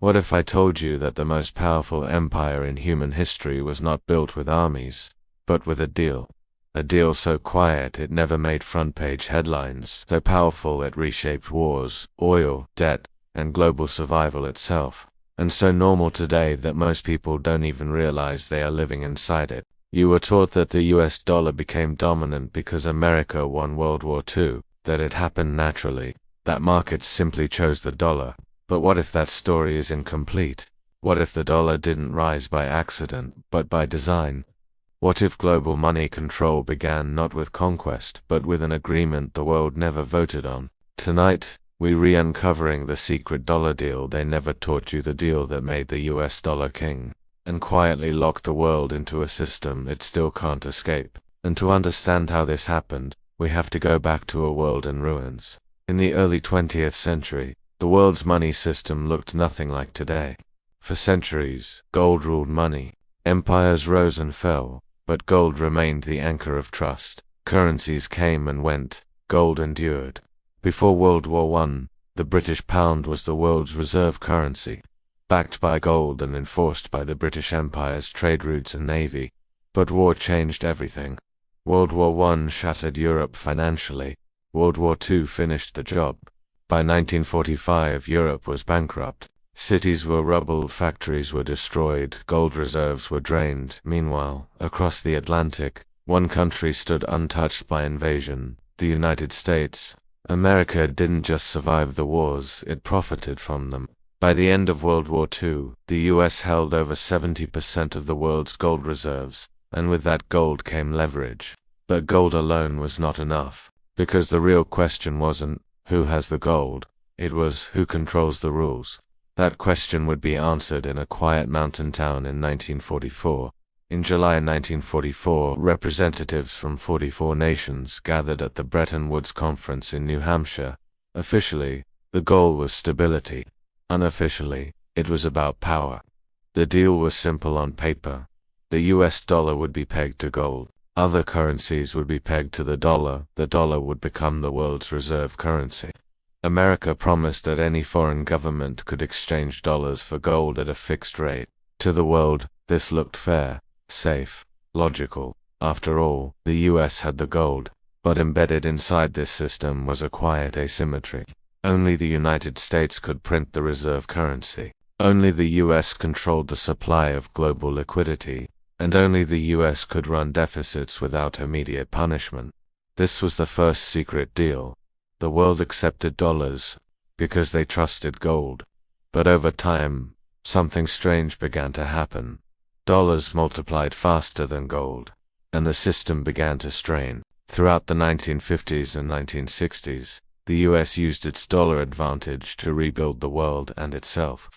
What if I told you that the most powerful empire in human history was not built with armies, but with a deal? A deal so quiet it never made front-page headlines, so powerful it reshaped wars, oil, debt, and global survival itself, and so normal today that most people don't even realize they are living inside it. You were taught that the US dollar became dominant because America won World War II, that it happened naturally, that markets simply chose the dollar. But what if that story is incomplete? What if the dollar didn't rise by accident, but by design? What if global money control began not with conquest, but with an agreement the world never voted on? Tonight, we're re-uncovering the secret dollar deal they never taught you, the deal that made the US dollar king, and quietly locked the world into a system it still can't escape. And to understand how this happened, we have to go back to a world in ruins. In the early 20th century, the world's money system looked nothing like today. For centuries, gold ruled money. Empires rose and fell, but gold remained the anchor of trust. Currencies came and went, gold endured. Before World War I, the British pound was the world's reserve currency, backed by gold and enforced by the British Empire's trade routes and navy. But war changed everything. World War I shattered Europe financially. World War II finished the job. By 1945, Europe was bankrupt. Cities were rubble, factories were destroyed, gold reserves were drained. Meanwhile, across the Atlantic, one country stood untouched by invasion, the United States. America didn't just survive the wars, it profited from them. By the end of World War II, the US held over 70% of the world's gold reserves, and with that gold came leverage. But gold alone was not enough, because the real question wasn't, who has the gold? It was, who controls the rules? That question would be answered in a quiet mountain town in 1944. In July 1944, representatives from 44 nations gathered at the Bretton Woods conference in New Hampshire. Officially, the goal was stability. Unofficially, it was about power. The deal was simple on paper. The US dollar would be pegged to gold. Other currencies would be pegged to the dollar would become the world's reserve currency. America promised that any foreign government could exchange dollars for gold at a fixed rate. To the world, this looked fair, safe, logical. After all, the US had the gold, but embedded inside this system was a quiet asymmetry. Only the United States could print the reserve currency. Only the US controlled the supply of global liquidity. And only the US could run deficits without immediate punishment. This was the first secret deal. The world accepted dollars because they trusted gold. But over time, something strange began to happen. Dollars multiplied faster than gold, and the system began to strain. Throughout the 1950s and 1960s, the US used its dollar advantage to rebuild the world and itself.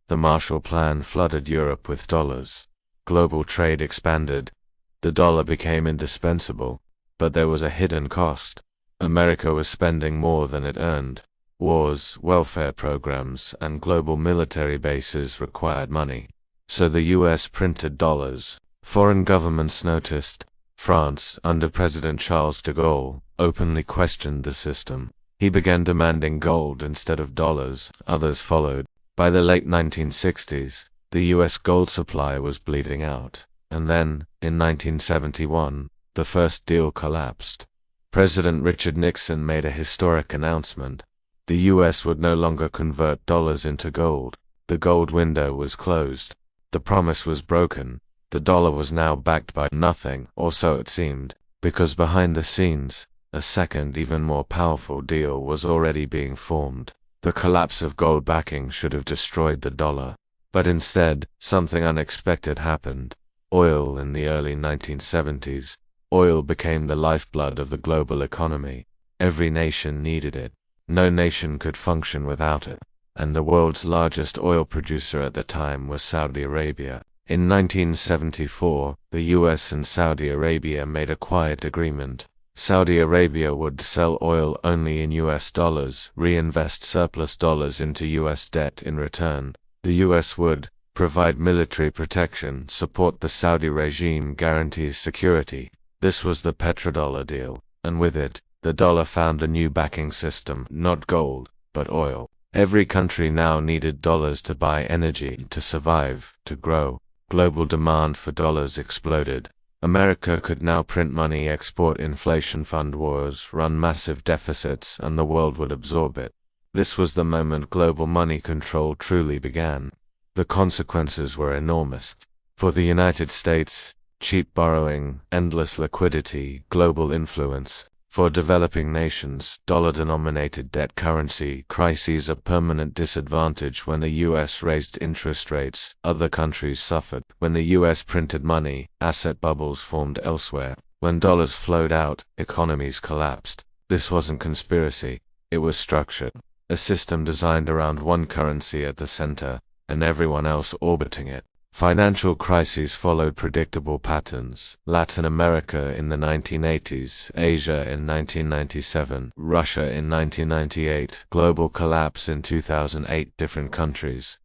The Marshall Plan flooded Europe with dollars. Global trade expanded. The dollar became indispensable, but there was a hidden cost. America was spending more than it earned. Wars, welfare programs, and global military bases required money. So the US printed dollars. Foreign governments noticed. France, under President Charles de Gaulle, openly questioned the system. He began demanding gold instead of dollars. Others followed. By the late 1960s, the US gold supply was bleeding out, and then, in 1971, the first deal collapsed. President Richard Nixon made a historic announcement. The US would no longer convert dollars into gold. The gold window was closed. The promise was broken. The dollar was now backed by nothing, or so it seemed, because behind the scenes, a second, even more powerful deal was already being formed. The collapse of gold backing should have destroyed the dollar. But instead, something unexpected happened. Oil in the early 1970s. Oil became the lifeblood of the global economy. Every nation needed it. No nation could function without it. And the world's largest oil producer at the time was Saudi Arabia. In 1974, the US and Saudi Arabia made a quiet agreement. Saudi Arabia would sell oil only in US dollars, reinvest surplus dollars into US debt in return. The US would provide military protection, support the Saudi regime, guarantees security. This was the petrodollar deal, and with it, the dollar found a new backing system, not gold, but oil. Every country now needed dollars to buy energy, to survive, to grow. Global demand for dollars exploded. America could now print money, export inflation, fund wars, run massive deficits, and the world would absorb it. This was the moment global money control truly began. The consequences were enormous. For the United States, cheap borrowing, endless liquidity, global influence. For developing nations, dollar-denominated debt currency crises a permanent disadvantage. When the US raised interest rates, other countries suffered. When the US printed money, asset bubbles formed elsewhere. When dollars flowed out, economies collapsed. This wasn't conspiracy. It was structured. A system designed around one currency at the center, and everyone else orbiting it. Financial crises followed predictable patterns. Latin America in the 1980s, Asia in 1997, Russia in 1998, global collapse in 2008, different countries.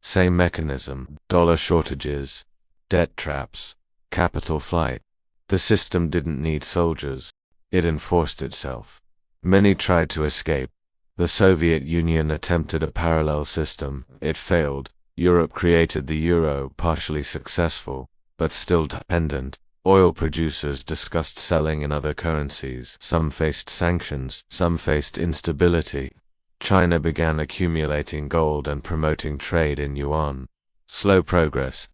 Same mechanism, dollar shortages, debt traps, capital flight. The system didn't need soldiers. It enforced itself. Many tried to escape. The Soviet Union attempted a parallel system. It failed. Europe created the euro, partially successful, but still dependent. Oil producers discussed selling in other currencies. Some faced sanctions, some faced instability. China began accumulating gold and promoting trade in yuan. Slow progress,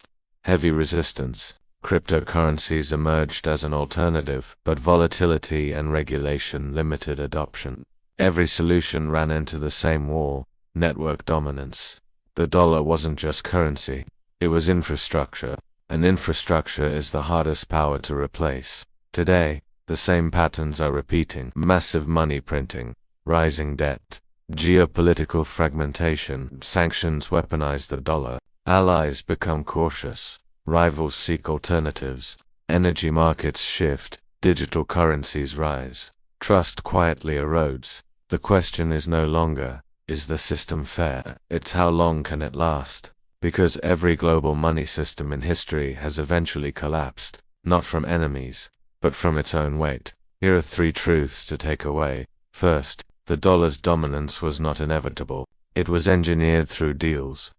heavy resistance. Cryptocurrencies emerged as an alternative, but volatility and regulation limited adoption. Every solution ran into the same wall: network dominance. The dollar wasn't just currency, it was infrastructure, and infrastructure is the hardest power to replace. Today, the same patterns are repeating: massive money printing, rising debt, geopolitical fragmentation, sanctions weaponize the dollar, allies become cautious, rivals seek alternatives, energy markets shift, digital currencies rise, trust quietly erodes. The question is no longer, is the system fair? It's how long can it last? Because every global money system in history has eventually collapsed, not from enemies, but from its own weight. Here are 3 truths to take away. First, the dollar's dominance was not inevitable. It was engineered through deals.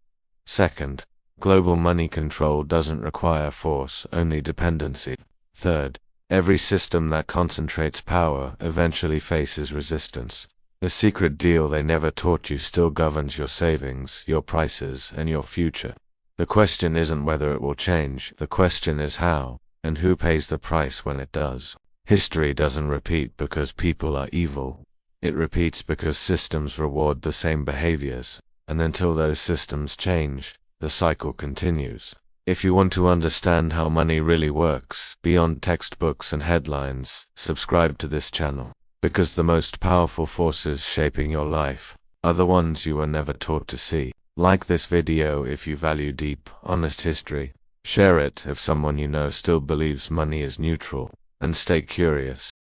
Second, global money control doesn't require force, only dependency. Third, every system that concentrates power eventually faces resistance. The secret deal they never taught you still governs your savings, your prices, and your future. The question isn't whether it will change, the question is how, and who pays the price when it does. History doesn't repeat because people are evil. It repeats because systems reward the same behaviors, and until those systems change, the cycle continues. If you want to understand how money really works, beyond textbooks and headlines, subscribe to this channel. Because the most powerful forces shaping your life are the ones you were never taught to see. Like this video if you value deep, honest history. Share it if someone you know still believes money is neutral. And stay curious.